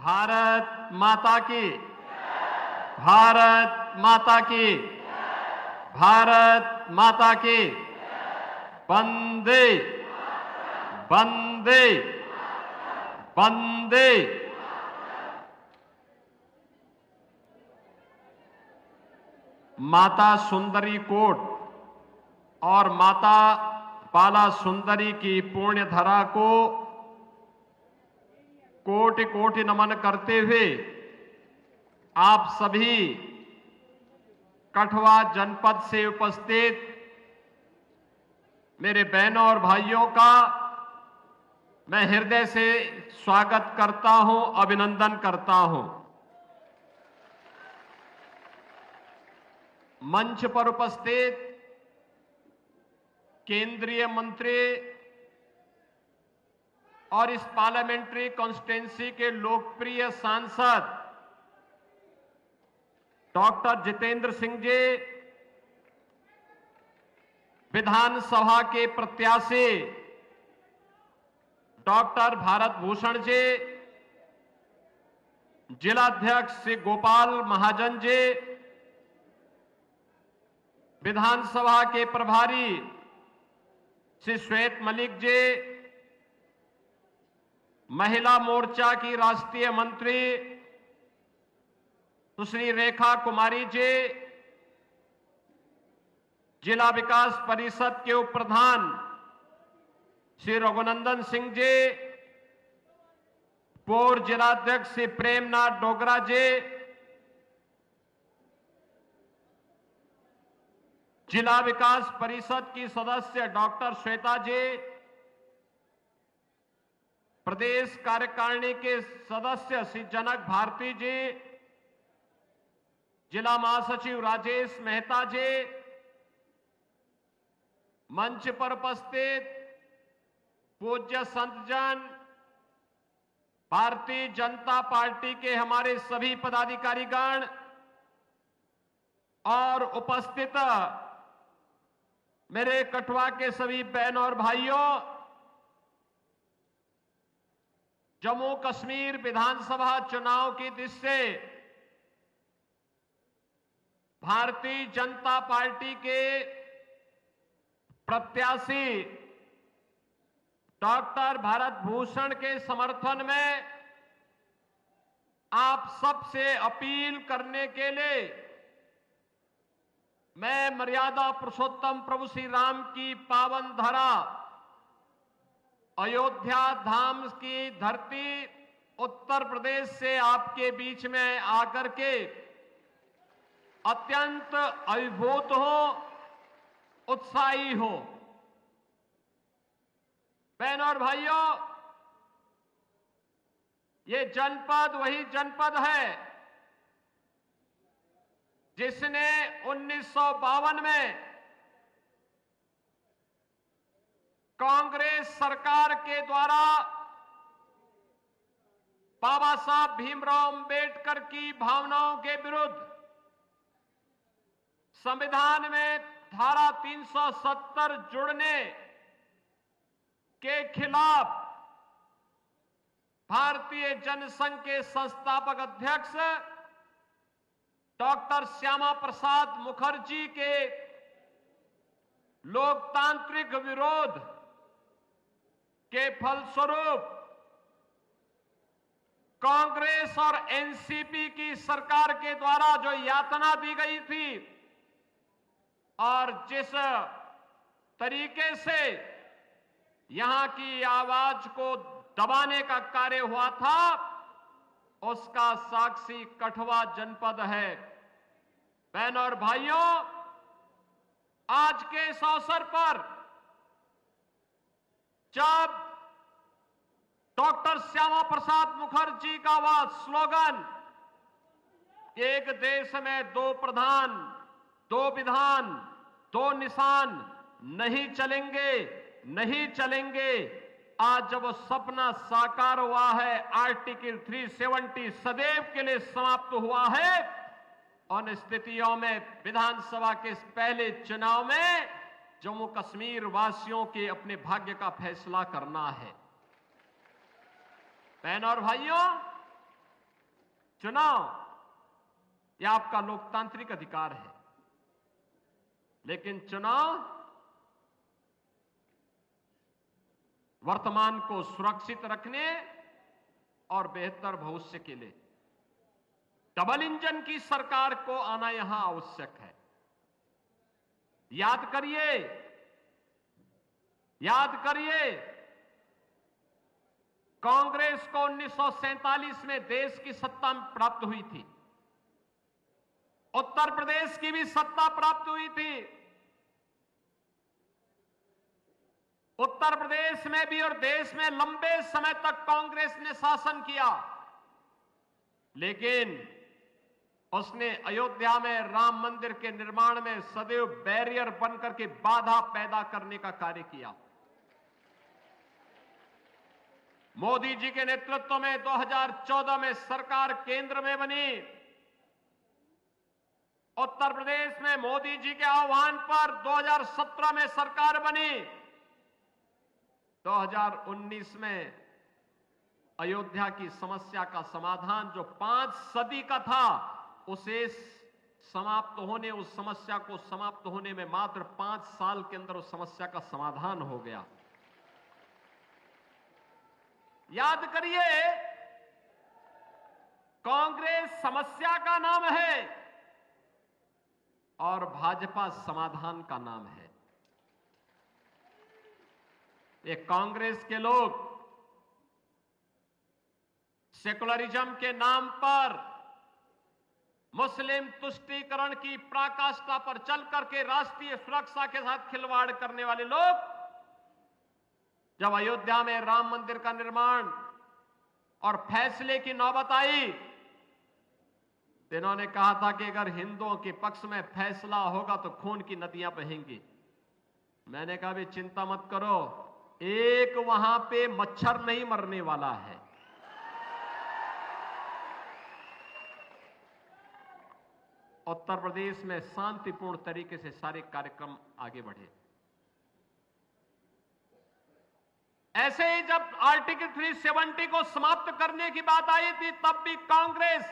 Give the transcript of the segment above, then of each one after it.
भारत माता की, भारत माता की, भारत माता की। वंदे वंदे वंदे। माता सुंदरी कोट और माता बाला सुंदरी की पुण्य धरा को कोटि कोटि नमन करते हुए आप सभी कठुआ जनपद से उपस्थित मेरे बहनों और भाइयों का मैं हृदय से स्वागत करता हूं, अभिनंदन करता हूं। मंच पर उपस्थित केंद्रीय मंत्री और इस पार्लियामेंट्री कॉन्स्टिट्यूंसी के लोकप्रिय सांसद डॉक्टर जितेंद्र सिंह जी, विधानसभा के प्रत्याशी डॉक्टर भारत भूषण जी, जिलाध्यक्ष श्री गोपाल महाजन जी, विधानसभा के प्रभारी श्री श्वेत मलिक जी, महिला मोर्चा की राष्ट्रीय मंत्री सुश्री रेखा कुमारी जी, जिला विकास परिषद के उप प्रधान श्री रघुनंदन सिंह जी, पूर्व जिलाध्यक्ष श्री प्रेमनाथ डोगरा जी, जिला विकास परिषद की सदस्य डॉक्टर श्वेता जी, प्रदेश कार्यकारिणी के सदस्य श्री जनक भारती जी, जिला महासचिव राजेश मेहता जी, मंच पर उपस्थित पूज्य संतजन, भारतीय जनता पार्टी के हमारे सभी पदाधिकारीगण और उपस्थित मेरे कठुआ के सभी बहनों और भाइयों, जम्मू कश्मीर विधानसभा चुनाव की दृष्टि से भारतीय जनता पार्टी के प्रत्याशी डॉक्टर भारत भूषण के समर्थन में आप सबसे अपील करने के लिए मैं मर्यादा पुरुषोत्तम प्रभु श्री राम की पावन धरा अयोध्या धाम की धरती उत्तर प्रदेश से आपके बीच में आकर के अत्यंत अभिभूत हो, उत्साही हो। बहनों और भाइयों, ये जनपद वही जनपद है जिसने 1952 में कांग्रेस सरकार के द्वारा बाबा साहब भीमराव अंबेडकर की भावनाओं के विरुद्ध संविधान में धारा 370 जुड़ने के खिलाफ भारतीय जनसंघ के संस्थापक अध्यक्ष डॉक्टर श्यामा प्रसाद मुखर्जी के लोकतांत्रिक विरोध के फलस्वरूप कांग्रेस और एनसीपी की सरकार के द्वारा जो यातना दी गई थी और जिस तरीके से यहां की आवाज को दबाने का कार्य हुआ था, उसका साक्षी कठुआ जनपद है। बहनों और भाइयों, आज के इस अवसर पर जब डॉक्टर श्यामा प्रसाद मुखर्जी का वह स्लोगन एक देश में दो प्रधान, दो विधान, दो निशान नहीं चलेंगे, नहीं चलेंगे, आज जब वो सपना साकार हुआ है, आर्टिकल 370 सदैव के लिए समाप्त हुआ है, उन स्थितियों में विधानसभा के इस पहले चुनाव में जम्मू कश्मीर वासियों के अपने भाग्य का फैसला करना है। बहनों और भाइयों, चुनाव यह आपका लोकतांत्रिक अधिकार है, लेकिन चुनाव वर्तमान को सुरक्षित रखने और बेहतर भविष्य के लिए डबल इंजन की सरकार को आना यहां आवश्यक है। याद करिए, कांग्रेस को 1947 में देश की सत्ता प्राप्त हुई थी, उत्तर प्रदेश की भी सत्ता प्राप्त हुई थी, उत्तर प्रदेश में भी और देश में लंबे समय तक कांग्रेस ने शासन किया, लेकिन उसने अयोध्या में राम मंदिर के निर्माण में सदैव बैरियर बनकर के बाधा पैदा करने का कार्य किया। मोदी जी के नेतृत्व में 2014 में सरकार केंद्र में बनी। उत्तर प्रदेश में मोदी जी के आह्वान पर 2017 में सरकार बनी। 2019 में अयोध्या की समस्या का समाधान जो 5 सदी का था, उसे समाप्त होने, उस समस्या को समाप्त होने में मात्र 5 साल के अंदर उस समस्या का समाधान हो गया। याद करिए, कांग्रेस समस्या का नाम है और भाजपा समाधान का नाम है। ये कांग्रेस के लोग सेकुलरिज्म के नाम पर मुस्लिम तुष्टीकरण की पराकाष्ठा पर चल करके राष्ट्रीय सुरक्षा के साथ खिलवाड़ करने वाले लोग जब अयोध्या में राम मंदिर का निर्माण और फैसले की नौबत आई, तो इन्होंने कहा था कि अगर हिंदुओं के पक्ष में फैसला होगा तो खून की नदियां बहेंगी। मैंने कहा भी चिंता मत करो, एक वहां पे मच्छर नहीं मरने वाला है। उत्तर प्रदेश में शांतिपूर्ण तरीके से सारे कार्यक्रम आगे बढ़े। ऐसे ही जब आर्टिकल 370 को समाप्त करने की बात आई थी, तब भी कांग्रेस,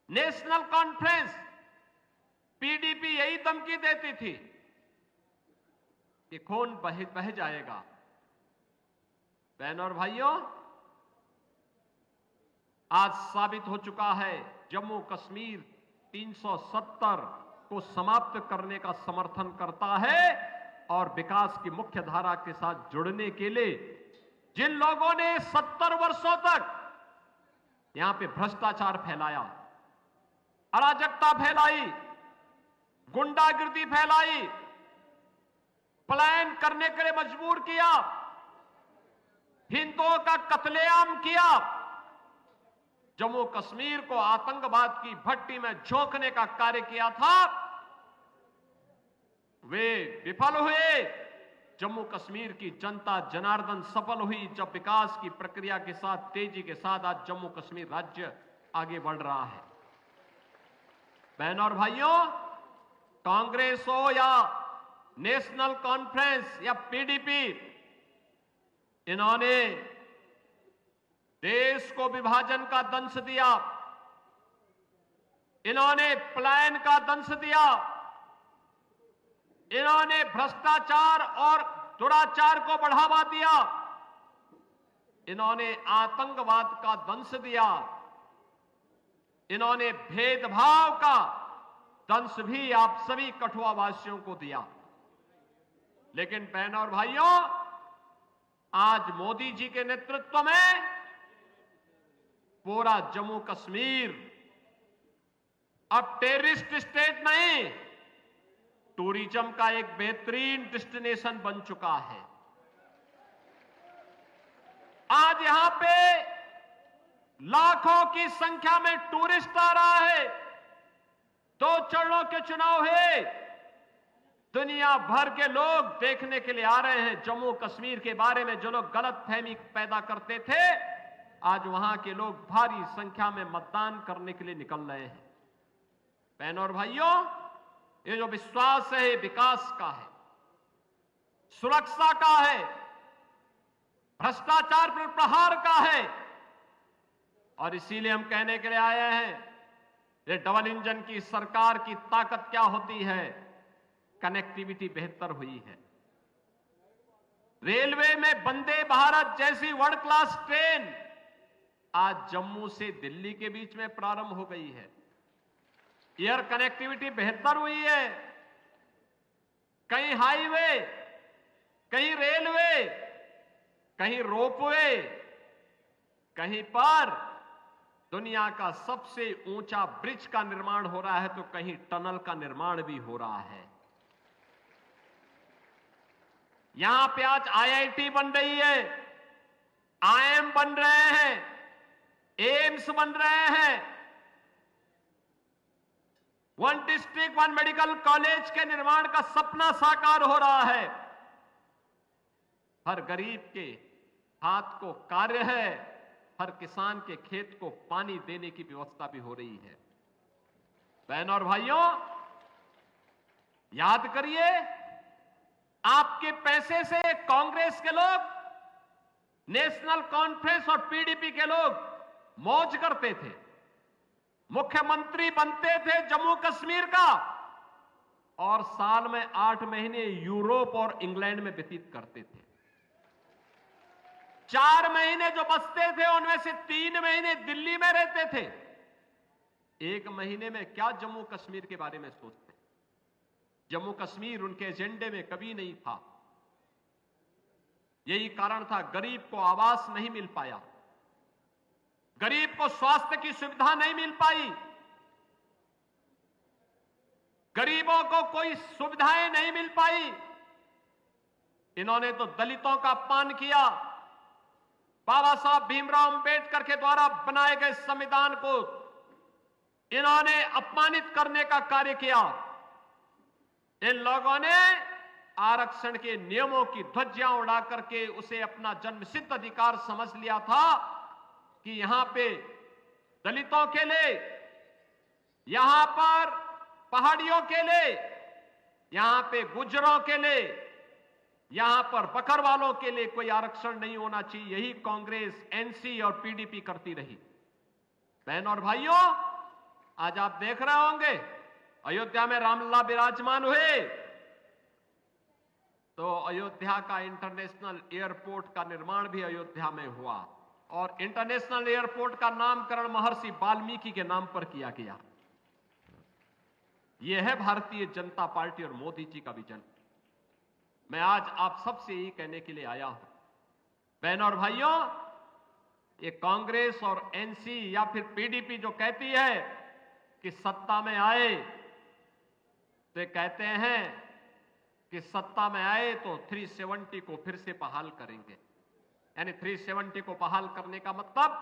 नेशनल कॉन्फ्रेंस, पीडीपी यही धमकी देती थी कि खून बह जाएगा। बहनों और भाइयों, आज साबित हो चुका है, जम्मू कश्मीर 370 को समाप्त करने का समर्थन करता है और विकास की मुख्य धारा के साथ जुड़ने के लिए जिन लोगों ने 70 वर्षों तक यहां पे भ्रष्टाचार फैलाया, अराजकता फैलाई, गुंडागिर्दी फैलाई, पलायन करने के लिए मजबूर किया, हिंदुओं का कत्लेआम किया, जम्मू कश्मीर को आतंकवाद की भट्टी में झोंकने का कार्य किया था, वे विफल हुए। जम्मू कश्मीर की जनता जनार्दन सफल हुई जब विकास की प्रक्रिया के साथ, तेजी के साथ आज जम्मू कश्मीर राज्य आगे बढ़ रहा है। बहनों और भाइयों, कांग्रेस हो या नेशनल कॉन्फ्रेंस या पीडीपी, इन्होंने देश को विभाजन का दंश दिया, इन्होंने पलायन का दंश दिया, इन्होंने भ्रष्टाचार और दुराचार को बढ़ावा दिया, इन्होंने आतंकवाद का दंश दिया, इन्होंने भेदभाव का दंश भी आप सभी कठुआ वासियों को दिया। लेकिन बहनों और भाइयों, आज मोदी जी के नेतृत्व में पूरा जम्मू कश्मीर अब टेररिस्ट स्टेट नहीं, टूरिज्म का एक बेहतरीन डेस्टिनेशन बन चुका है। आज यहां पे लाखों की संख्या में टूरिस्ट आ रहा है। 2 चरणों के चुनाव है, दुनिया भर के लोग देखने के लिए आ रहे हैं। जम्मू कश्मीर के बारे में जो लोग गलतफहमी पैदा करते थे, आज वहां के लोग भारी संख्या में मतदान करने के लिए निकल रहे हैं। बहनों और भाइयों, ये जो विश्वास है, विकास का है, सुरक्षा का है, भ्रष्टाचार पर प्रहार का है, और इसीलिए हम कहने के लिए आए हैं, ये डबल इंजन की सरकार की ताकत क्या होती है। कनेक्टिविटी बेहतर हुई है। रेलवे में वंदे भारत जैसी वर्ल्ड क्लास ट्रेन आज जम्मू से दिल्ली के बीच में प्रारंभ हो गई है। एयर कनेक्टिविटी बेहतर हुई है। कहीं हाईवे, कहीं रेलवे, कहीं रोपवे, कहीं पर दुनिया का सबसे ऊंचा ब्रिज का निर्माण हो रहा है, तो कहीं टनल का निर्माण भी हो रहा है। यहां पे आज आईआईटी बन रही है, आईएम बन रहे हैं, एम्स बन रहे हैं। One district one medical college के निर्माण का सपना साकार हो रहा है। हर गरीब के हाथ को कार्य है, हर किसान के खेत को पानी देने की व्यवस्था भी हो रही है। बहनों और भाइयों, याद करिए, आपके पैसे से कांग्रेस के लोग, नेशनल कॉन्फ्रेंस और पीडीपी के लोग मौज करते थे। मुख्यमंत्री बनते थे जम्मू कश्मीर का और साल में 8 महीने यूरोप और इंग्लैंड में व्यतीत करते थे। 4 महीने जो बचते थे उनमें से 3 महीने दिल्ली में रहते थे। 1 महीने में क्या जम्मू कश्मीर के बारे में सोचते? जम्मू कश्मीर उनके एजेंडे में कभी नहीं था। यही कारण था, गरीब को आवास नहीं मिल पाया, गरीब को स्वास्थ्य की सुविधा नहीं मिल पाई, गरीबों को कोई सुविधाएं नहीं मिल पाई। इन्होंने तो दलितों का अपमान किया। बाबा साहब भीमराव अंबेडकर के द्वारा बनाए गए संविधान को इन्होंने अपमानित करने का कार्य किया। इन लोगों ने आरक्षण के नियमों की ध्वजियां उड़ा करके उसे अपना जन्मसिद्ध अधिकार समझ लिया था कि यहां पे दलितों के लिए, यहां पर पहाड़ियों के लिए, यहां पे गुज्जरों के लिए, यहां पर बकरवालों के लिए कोई आरक्षण नहीं होना चाहिए। यही कांग्रेस, एनसी और पीडीपी करती रही। बहनों और भाइयों, आज आप देख रहे होंगे, अयोध्या में रामलला विराजमान हुए तो अयोध्या का इंटरनेशनल एयरपोर्ट का निर्माण भी अयोध्या में हुआ और इंटरनेशनल एयरपोर्ट का नामकरण महर्षि वाल्मीकि के नाम पर किया गया। यह है भारतीय जनता पार्टी और मोदी जी का विजन। मैं आज आप सबसे यही कहने के लिए आया हूं, बहनों और भाइयों, ये कांग्रेस और एनसी या फिर पीडीपी जो कहती है कि सत्ता में आए, तो ये कहते हैं कि सत्ता में आए तो 370 को फिर से बहाल करेंगे। यानी 370 को बहाल करने का मतलब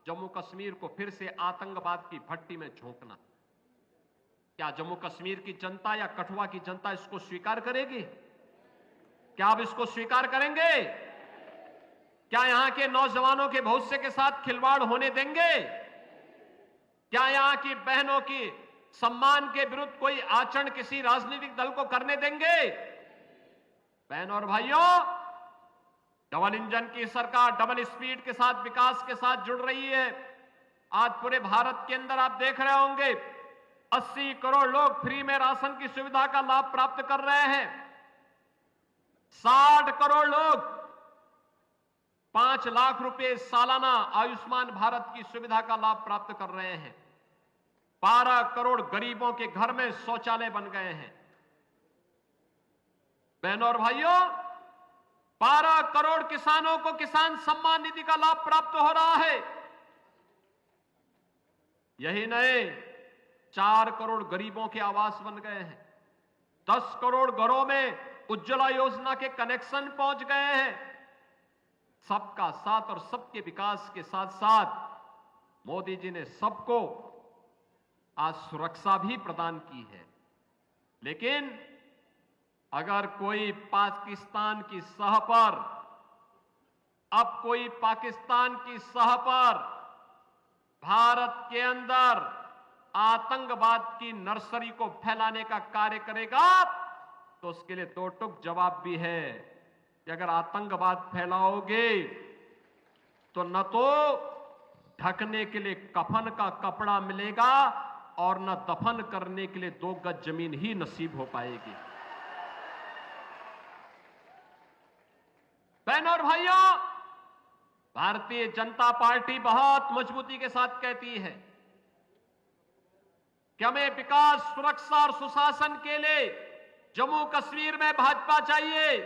जम्मू कश्मीर को फिर से आतंकवाद की भट्टी में झोंकना। क्या जम्मू कश्मीर की जनता या कठुआ की जनता इसको स्वीकार करेगी? क्या आप इसको स्वीकार करेंगे? क्या यहां के नौजवानों के भविष्य के साथ खिलवाड़ होने देंगे? क्या यहां की बहनों की सम्मान के विरुद्ध कोई आचरण किसी राजनीतिक दल को करने देंगे? बहनों और भाइयों, डबल इंजन की सरकार डबल स्पीड के साथ, विकास के साथ जुड़ रही है। आज पूरे भारत के अंदर आप देख रहे होंगे 80 करोड़ लोग फ्री में राशन की सुविधा का लाभ प्राप्त कर रहे हैं। 60 करोड़ लोग 5 लाख रुपए सालाना आयुष्मान भारत की सुविधा का लाभ प्राप्त कर रहे हैं। 12 करोड़ गरीबों के घर में शौचालय बन गए हैं। बहनों और भाइयों, 12 करोड़ किसानों को किसान सम्मान निधि का लाभ प्राप्त हो रहा है। यही नहीं, 4 करोड़ गरीबों के आवास बन गए हैं। 10 करोड़ घरों में उज्ज्वला योजना के कनेक्शन पहुंच गए हैं। सबका साथ और सबके विकास के साथ साथ मोदी जी ने सबको आज सुरक्षा भी प्रदान की है। लेकिन अगर कोई पाकिस्तान की सह पर, अब कोई पाकिस्तान की सह पर भारत के अंदर आतंकवाद की नर्सरी को फैलाने का कार्य करेगा, तो उसके लिए दो टूक जवाब भी है कि अगर आतंकवाद फैलाओगे तो न तो ढकने के लिए कफन का कपड़ा मिलेगा और न दफन करने के लिए 2 गज जमीन ही नसीब हो पाएगी। बहनों और भाइयों, भारतीय जनता पार्टी बहुत मजबूती के साथ कहती है कि हमें विकास, सुरक्षा और सुशासन के लिए जम्मू कश्मीर में भाजपा चाहिए।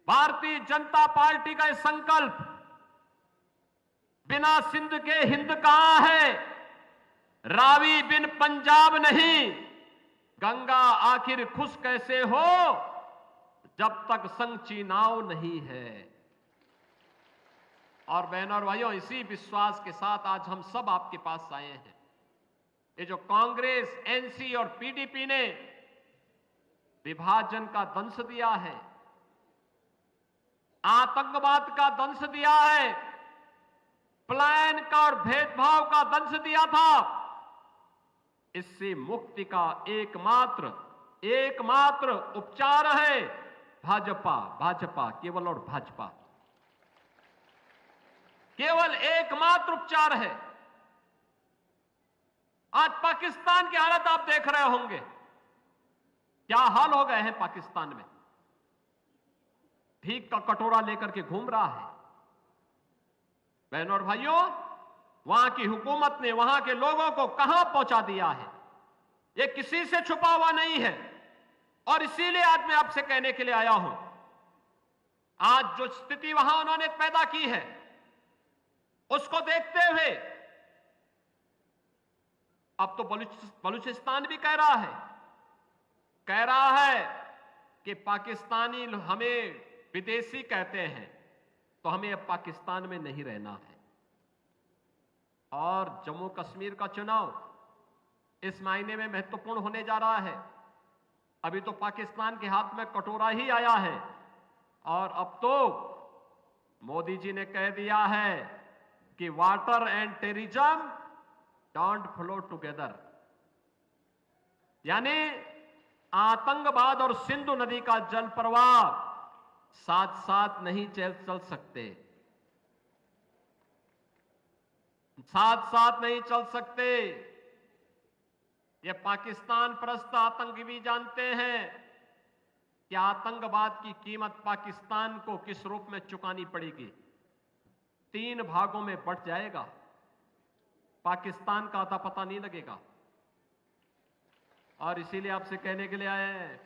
भारतीय जनता पार्टी का यह संकल्प, बिना सिंध के हिंद कहां है, रावी बिन पंजाब नहीं, गंगा आखिर खुश कैसे हो जब तक संग नाव नहीं है। और बहनों और भाइयों, इसी विश्वास के साथ आज हम सब आपके पास आए हैं। ये जो कांग्रेस, एनसी और पीडीपी ने विभाजन का दंश दिया है, आतंकवाद का दंश दिया है, पलायन का और भेदभाव का दंश दिया था, इससे मुक्ति का एकमात्र उपचार है भाजपा, भाजपा केवल और भाजपा, केवल एकमात्र उपचार है। आज पाकिस्तान की हालत आप देख रहे होंगे, क्या हाल हो गए हैं पाकिस्तान में। भीख का कटोरा लेकर के घूम रहा है। बहनों और भाइयों, वहां की हुकूमत ने वहां के लोगों को कहां पहुंचा दिया है, यह किसी से छुपा हुआ नहीं है। और इसीलिए आज मैं आपसे कहने के लिए आया हूं, आज जो स्थिति वहां उन्होंने पैदा की है, उसको देखते हुए अब तो बलूचिस्तान भी कह रहा है कि पाकिस्तानी हमें विदेशी कहते हैं, तो हमें अब पाकिस्तान में नहीं रहना है। और जम्मू कश्मीर का चुनाव इस महीने में महत्वपूर्ण होने जा रहा है। अभी तो पाकिस्तान के हाथ में कटोरा ही आया है, और अब तो मोदी जी ने कह दिया है कि water and terrorism don't flow together, यानी आतंकवाद और सिंधु नदी का जल प्रवाह साथ साथ नहीं चल सकते, साथ साथ नहीं चल सकते। ये पाकिस्तान परस्त आतंकी भी जानते हैं कि आतंकवाद की कीमत पाकिस्तान को किस रूप में चुकानी पड़ेगी। 3 भागों में बंट जाएगा, पाकिस्तान का अता पता नहीं लगेगा। और इसीलिए आपसे कहने के लिए आए हैं,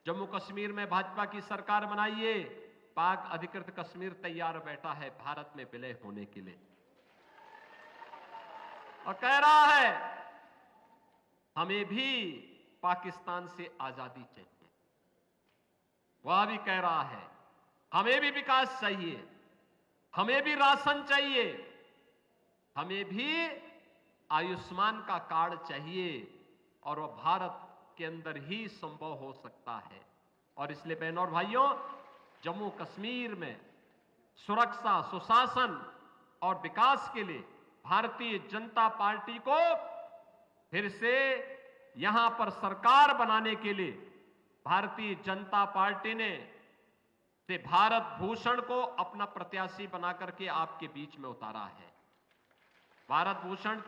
जम्मू कश्मीर में भाजपा की सरकार बनाइए। पाक अधिकृत कश्मीर तैयार बैठा है भारत में विलय होने के लिए, और कह रहा है हमें भी पाकिस्तान से आजादी चाहिए। वह भी कह रहा है हमें भी विकास चाहिए, हमें भी राशन चाहिए, हमें भी आयुष्मान का कार्ड चाहिए, और वह भारत के अंदर ही संभव हो सकता है। और इसलिए बहनों और भाइयों, जम्मू कश्मीर में सुरक्षा, सुशासन और विकास के लिए भारतीय जनता पार्टी को फिर से यहां पर सरकार बनाने के लिए भारतीय जनता पार्टी ने से भारत भूषण को अपना प्रत्याशी बनाकर के आपके बीच में उतारा है। भारत भूषण,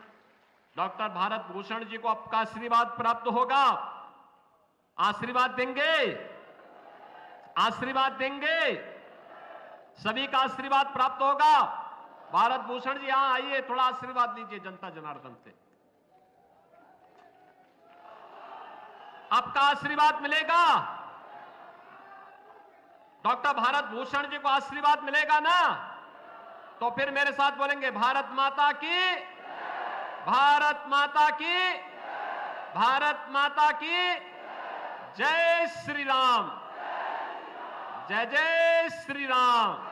डॉक्टर भारत भूषण जी को आपका आशीर्वाद प्राप्त होगा। आशीर्वाद देंगे, आशीर्वाद देंगे, सभी का आशीर्वाद प्राप्त होगा। भारत भूषण जी यहां आइए, थोड़ा आशीर्वाद लीजिए जनता जनार्दन से। आपका आशीर्वाद मिलेगा, डॉक्टर भारत भूषण जी को आशीर्वाद मिलेगा ना, तो फिर मेरे साथ बोलेंगे भारत माता की, भारत माता की, भारत माता की जय श्री राम, जय जय श्री राम।